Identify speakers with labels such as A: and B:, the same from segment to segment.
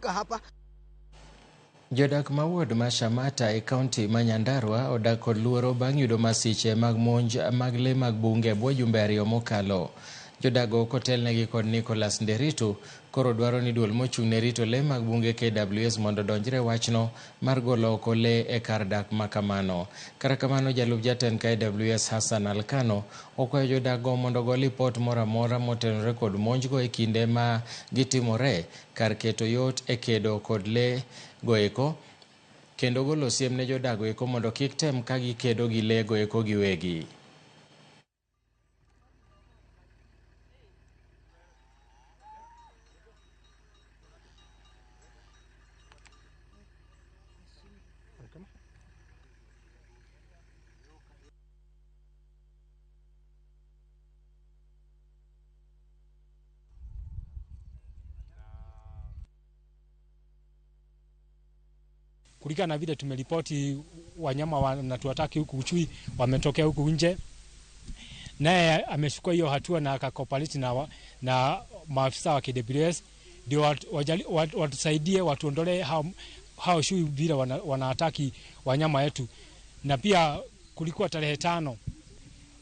A: kufika hapa.
B: Jodak mawuod ma Shamata e kaunti ma Nyandarua odak kod luoro bang' yudo masiche mag monj mag le mag bunge bwo jumbe ariyo mokalo. Jodago kotelnegi kod Nicholas Nderitu koro dwaro ni duol mochung' ne rito le mag bunge KWS mondo donjre wachno mar golo oko le e kar dak makamano. Kata kamano, jalup jatend KWS Hassan Alkano okwayo jodago mondo go lipot moro amora motenore kod monjgo e kinde ma gitimore kar keto yot e kedo kod le goeko kendo golo siem ne jodago eko mondo kik tem ka gikedo gi le goeko giwegi.
C: Kulingana na vile tumeripoti wanyama wanatuataki huku Uchui wametokea huku nje, naye ameshukua hiyo hatua na akakooperate na maafisa wa KWS ndio watusaidie watuondolee hao Shui vile wanaataki wanyama yetu. Na pia kulikuwa tarehe 5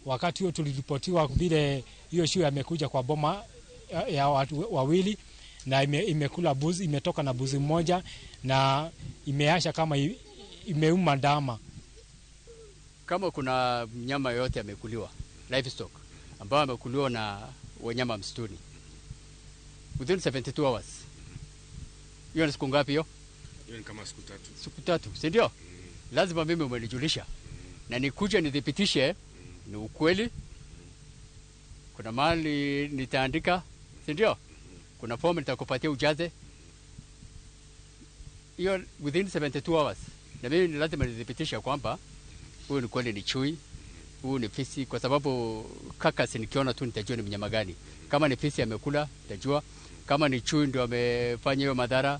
C: wakati huo tuliripotiwa vile hiyo Shui amekuja kwa boma ya watu wawili na imekula buzi, imetoka na buzi mmoja na imeasha kama imeuma ndama.
D: Kama kuna mnyama yote amekuliwa, livestock, ambao amekuliwa na wanyama msituni within 72 hours. Hiyo ni siku ngapi hiyo?
E: Hiyo ni kama siku 3.
D: Siku 3, si ndio? Lazima mimi umenijulisha. Na nikuja nidhibitishe ni ukweli. Kuna mahali nitaandika, si ndio? Kuna form nitakupatia ujaze. Hiyo within 72 hours. Na mimi lazima nidhibitisha kwamba huyu ni kweli ni chui, huyu ni fisi, kwa sababu carcass nikiona tu nitajua ni mnyama gani. Kama ni fisi amekula, nitajua. Kama ni chui ndio amefanya hiyo madhara.